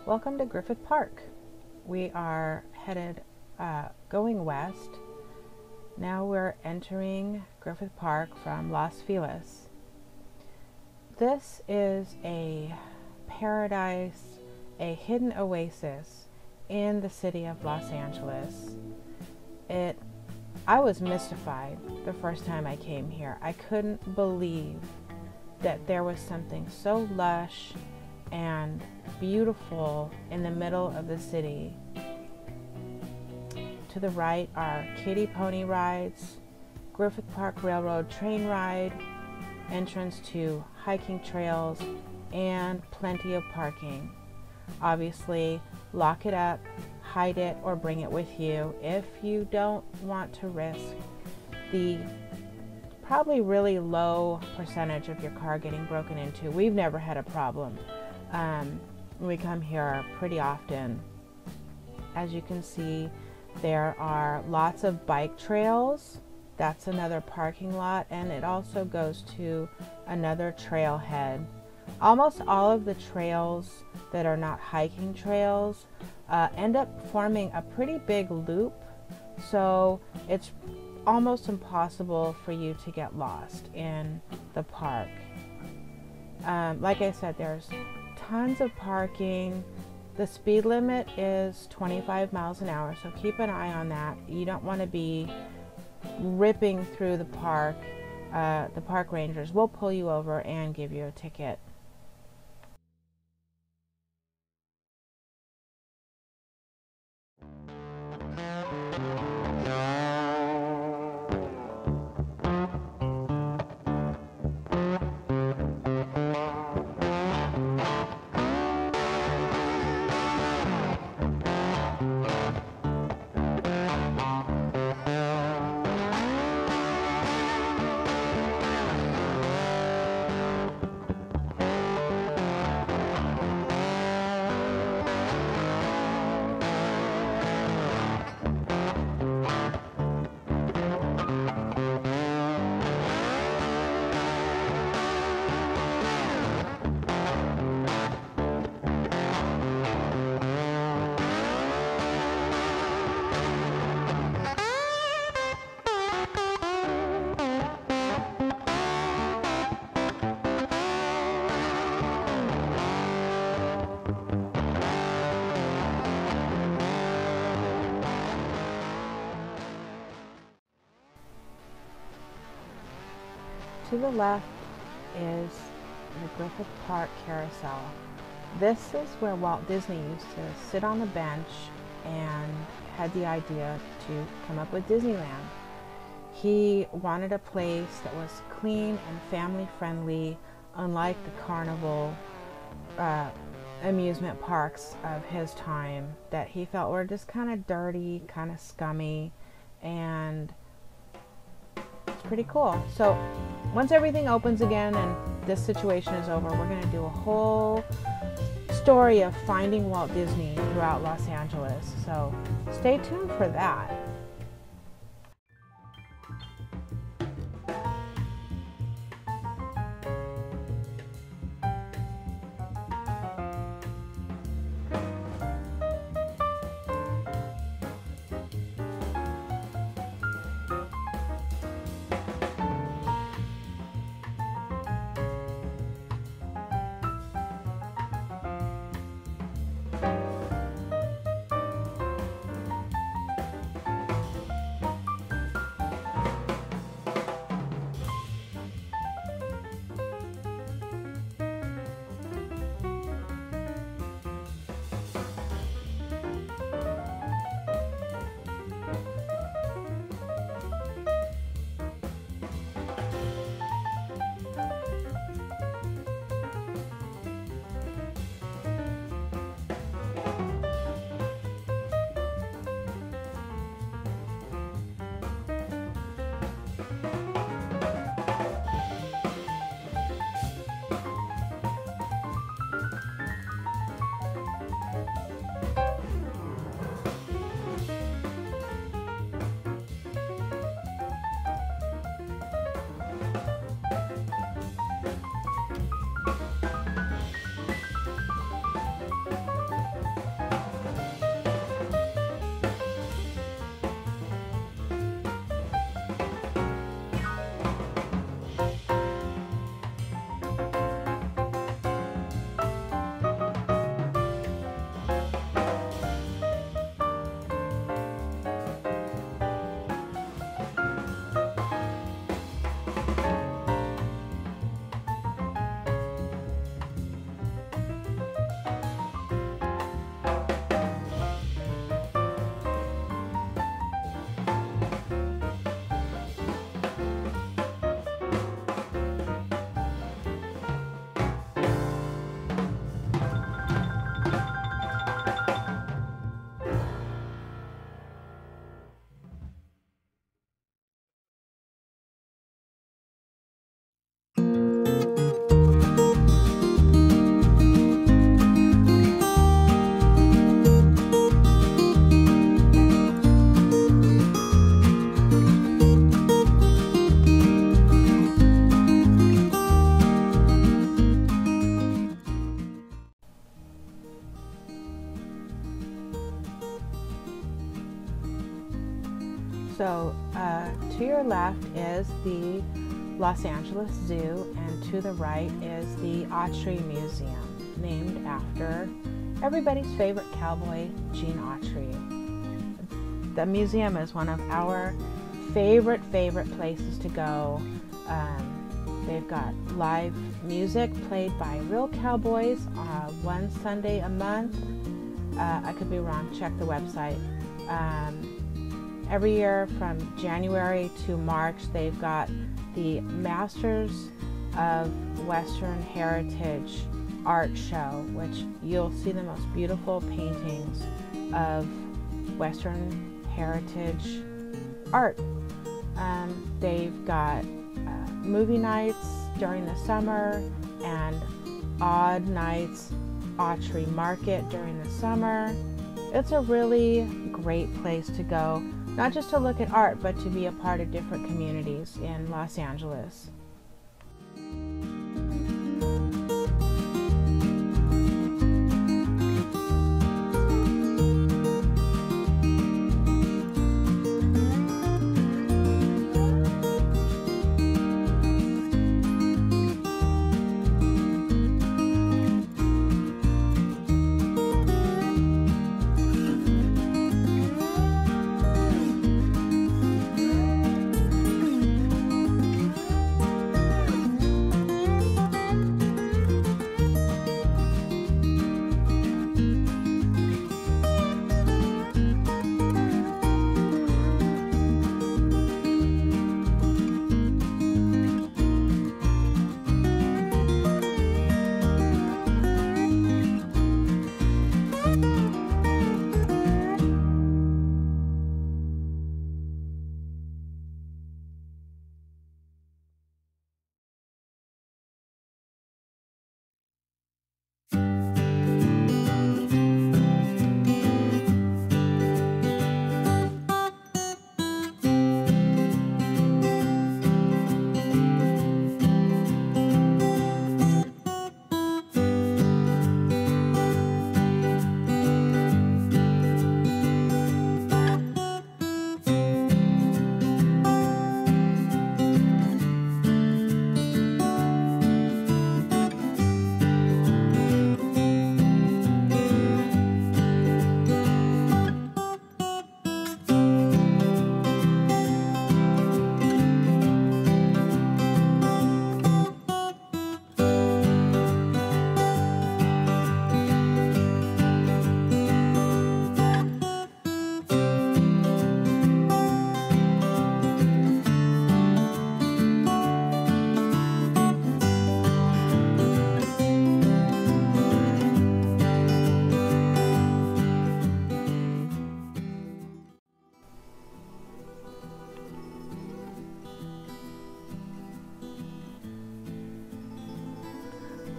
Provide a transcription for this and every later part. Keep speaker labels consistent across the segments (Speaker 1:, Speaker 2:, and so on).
Speaker 1: Welcome to Griffith Park. We are headed going west. Now we're entering Griffith Park from Los Feliz. This is a paradise, a hidden oasis in the city of Los Angeles. I was mystified the first time I came here. I couldn't believe that there was something so lush and beautiful in the middle of the city. To the right are kiddie pony rides, Griffith Park Railroad train ride, entrance to hiking trails, and plenty of parking. Obviously, lock it up, hide it, or bring it with you if you don't want to risk the probably really low percentage of your car getting broken into. We've never had a problem. We come here pretty often. As you can see, there are lots of bike trails. That's another parking lot, and it also goes to another trailhead. Almost all of the trails that are not hiking trails end up forming a pretty big loop, so it's almost impossible for you to get lost in the park. Like I said, there's tons of parking. The speed limit is 25 miles an hour, so keep an eye on that. You don't want to be ripping through the park. The park rangers will pull you over and give you a ticket. To the left is the Griffith Park Carousel. This is where Walt Disney used to sit on the bench and had the idea to come up with Disneyland. He wanted a place that was clean and family friendly, unlike the carnival amusement parks of his time that he felt were just kind of dirty, kind of scummy, and it's pretty cool. So once everything opens again and this situation is over, we're going to do a whole story of finding Walt Disney throughout Los Angeles. So stay tuned for that. So to your left is the Los Angeles Zoo, and to the right is the Autry Museum, named after everybody's favorite cowboy, Gene Autry. The museum is one of our favorite places to go. They've got live music played by real cowboys one Sunday a month. I could be wrong, check the website. Every year from January to March, they've got the Masters of Western Heritage art show, which you'll see the most beautiful paintings of Western heritage art. They've got movie nights during the summer and odd nights, Autry Market during the summer. It's a really great place to go, not just to look at art, but to be a part of different communities in Los Angeles.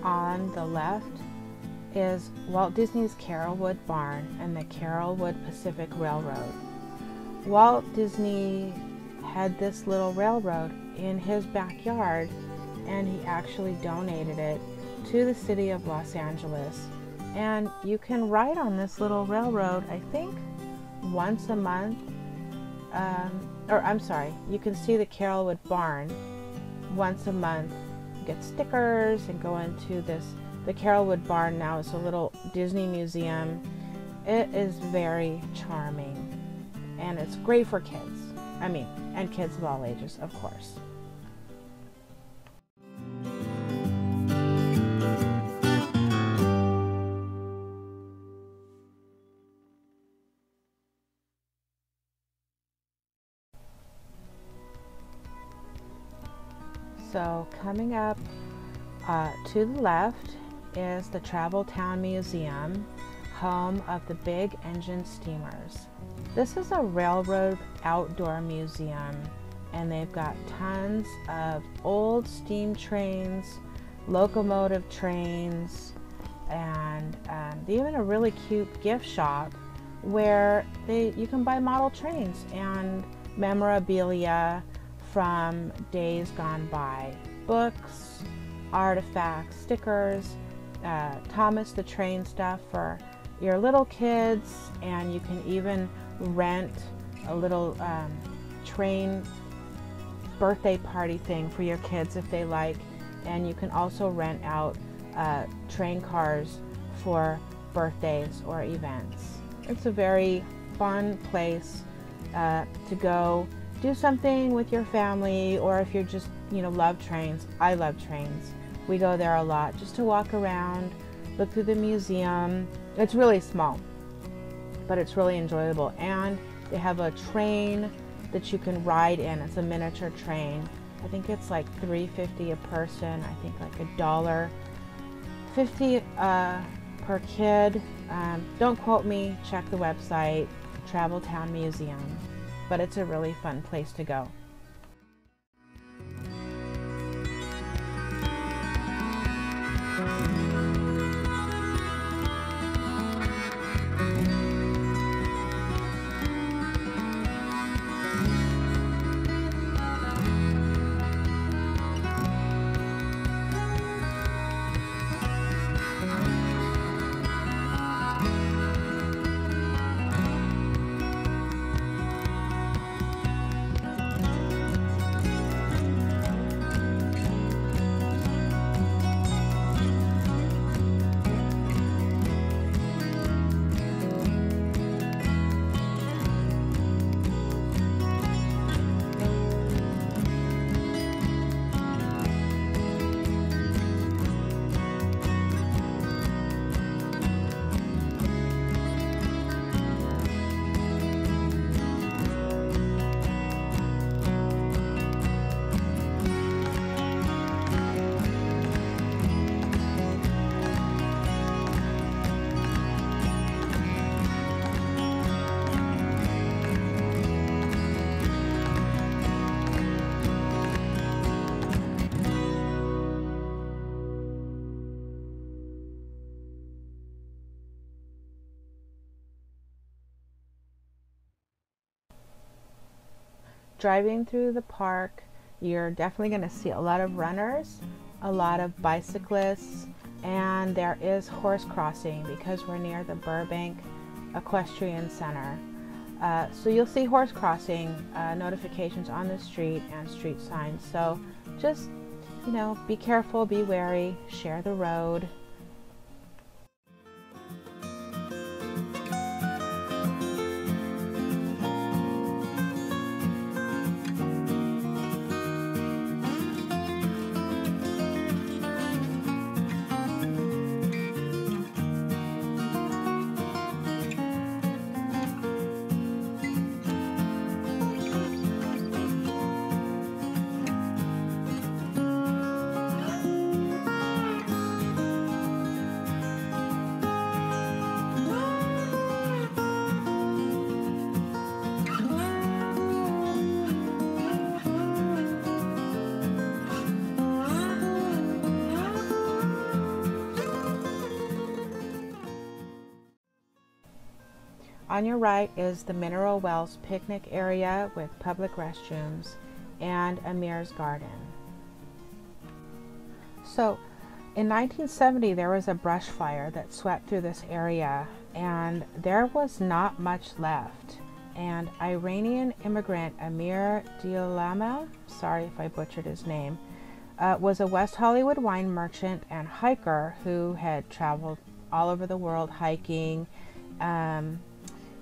Speaker 1: On the left is Walt Disney's Carolwood Barn and the Carolwood Pacific Railroad. Walt Disney had this little railroad in his backyard, and he actually donated it to the city of Los Angeles. And you can ride on this little railroad, I think, once a month. You can see the Carolwood Barn once a month. Get stickers and go into the Carolwood Barn now is a little Disney museum. It is very charming, and it's great for kids. And kids of all ages, of course. So coming up to the left is the Travel Town Museum, home of the big engine steamers. This is a railroad outdoor museum, and they've got tons of old steam trains, locomotive trains, and even a really cute gift shop where you can buy model trains and memorabilia from days gone by. Books, artifacts, stickers, Thomas the Train stuff for your little kids, and you can even rent a little train birthday party thing for your kids if they like, and you can also rent out train cars for birthdays or events. It's a very fun place to go do something with your family, or if you're just, love trains. I love trains. We go there a lot just to walk around, look through the museum. It's really small, but it's really enjoyable. And they have a train that you can ride in. It's a miniature train. I think it's like $3.50 a person. I think like $1.50 per kid. Don't quote me. Check the website, Travel Town Museum. But it's a really fun place to go. Driving through the park, you're definitely going to see a lot of runners, a lot of bicyclists, and there is horse crossing because we're near the Burbank Equestrian Center. So you'll see horse crossing notifications on the street and street signs. So just, be careful, be wary, share the road. On your right is the Mineral Wells picnic area with public restrooms and Amir's Garden. So in 1970 there was a brush fire that swept through this area and there was not much left. And Iranian immigrant Amir Dialama, sorry if I butchered his name, was a West Hollywood wine merchant and hiker who had traveled all over the world hiking.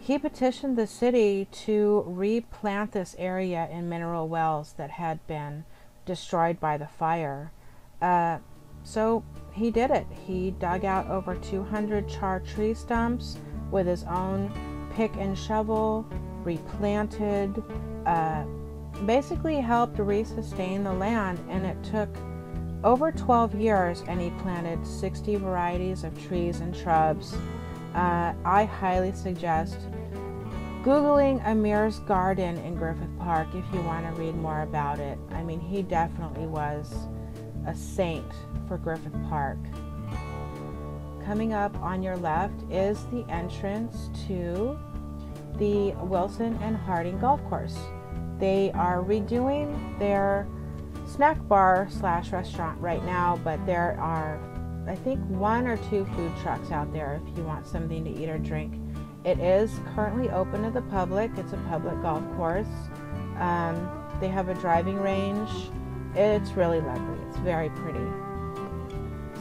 Speaker 1: He petitioned the city to replant this area in Mineral Wells that had been destroyed by the fire. So he did it. He dug out over 200 charred tree stumps with his own pick and shovel, replanted, basically helped resustain the land, and it took over 12 years, and he planted 60 varieties of trees and shrubs. I highly suggest Googling Amir's Garden in Griffith Park if you want to read more about it. I mean, he definitely was a saint for Griffith Park. Coming up on your left is the entrance to the Wilson and Harding Golf Course. They are redoing their snack bar / restaurant right now, but there are, I think, 1 or 2 food trucks out there if you want something to eat or drink. It is currently open to the public. It's a public golf course. They have a driving range. It's really lovely. It's very pretty.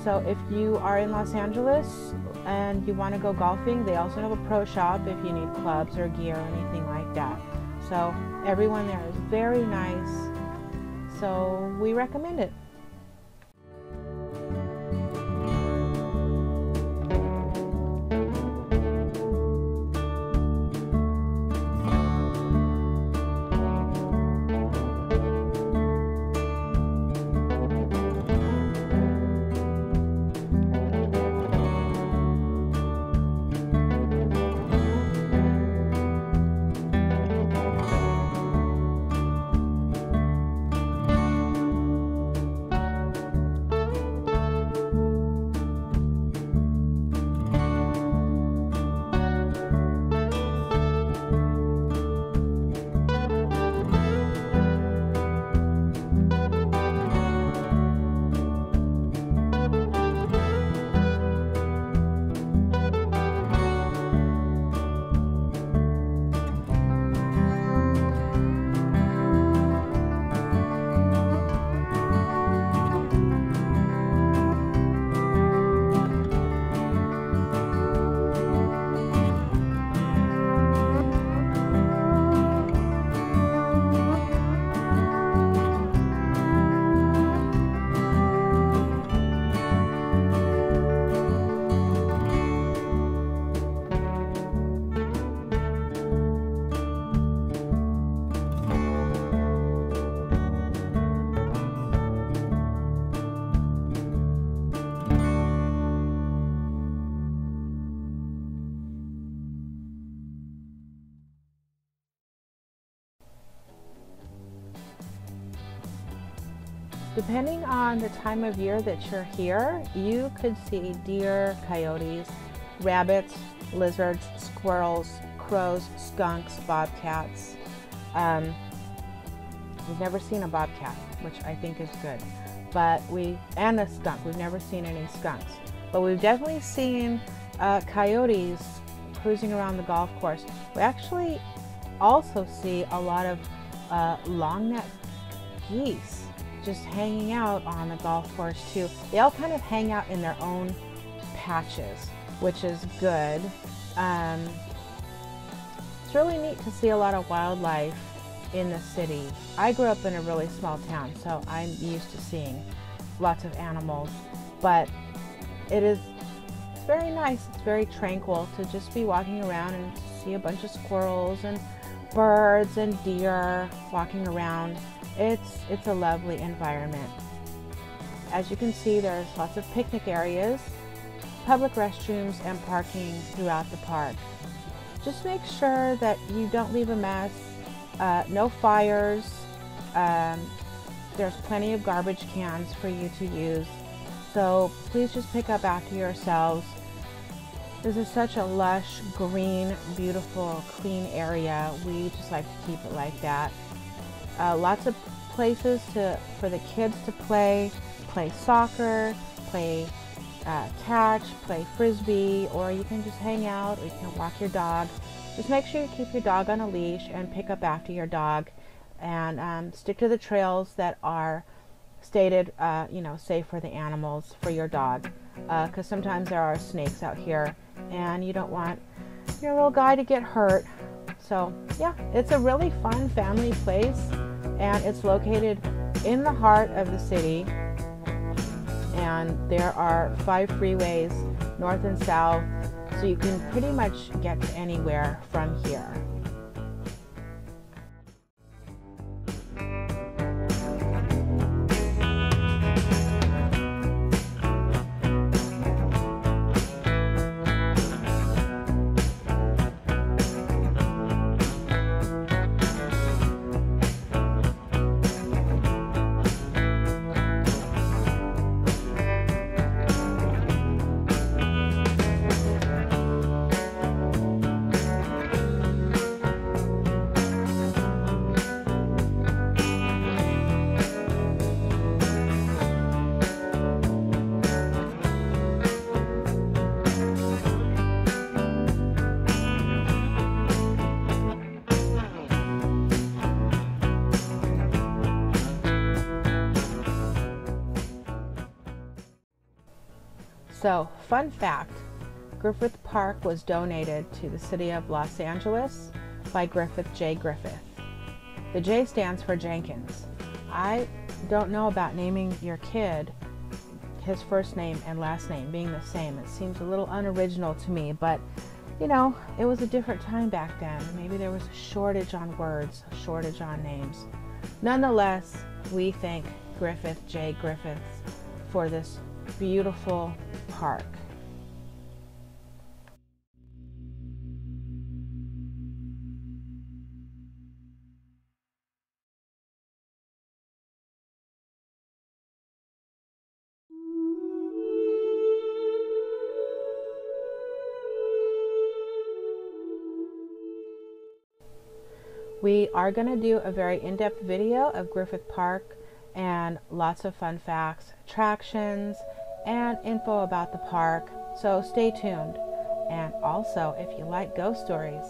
Speaker 1: So if you are in Los Angeles and you want to go golfing, they also have a pro shop if you need clubs or gear or anything like that. So everyone there is very nice. So we recommend it. Depending on the time of year that you're here, you could see deer, coyotes, rabbits, lizards, squirrels, crows, skunks, bobcats. We've never seen a bobcat, which I think is good, and a skunk. We've never seen any skunks, but we've definitely seen coyotes cruising around the golf course. We actually also see a lot of long-necked geese just hanging out on the golf course too. They all kind of hang out in their own patches, which is good. It's really neat to see a lot of wildlife in the city. I grew up in a really small town, so I'm used to seeing lots of animals, but it's very nice. It's very tranquil to just be walking around and see a bunch of squirrels and birds and deer walking around. It's a lovely environment. As you can see, there's lots of picnic areas, public restrooms, and parking throughout the park. Just make sure that you don't leave a mess. No fires. There's plenty of garbage cans for you to use. So please just pick up after yourselves. This is such a lush, green, beautiful, clean area. We just like to keep it like that. Lots of places for the kids to play soccer, play catch, play frisbee, or you can just hang out, or you can walk your dog. Just make sure you keep your dog on a leash and pick up after your dog, and stick to the trails that are stated, safe for the animals, for your dog, because sometimes there are snakes out here, and you don't want your little guy to get hurt. So yeah, it's a really fun family place, and it's located in the heart of the city, and there are 5 freeways north and south, so you can pretty much get to anywhere from here. So, fun fact, Griffith Park was donated to the city of Los Angeles by Griffith J. Griffith. The J stands for Jenkins. I don't know about naming your kid his first name and last name being the same. It seems a little unoriginal to me, but you know, it was a different time back then. Maybe there was a shortage on words, a shortage on names. Nonetheless, we thank Griffith J. Griffiths for this beautiful park. We are going to do a very in-depth video of Griffith Park and lots of fun facts, attractions, and info about the park, so stay tuned. And also, if you like ghost stories,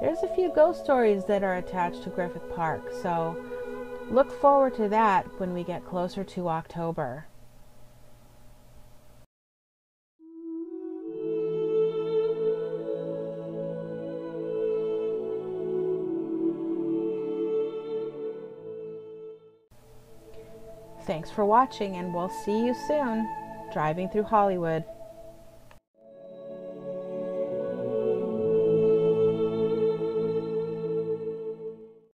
Speaker 1: there's a few ghost stories that are attached to Griffith Park, so look forward to that when we get closer to October. Thanks for watching, and we'll see you soon, driving through Hollywood.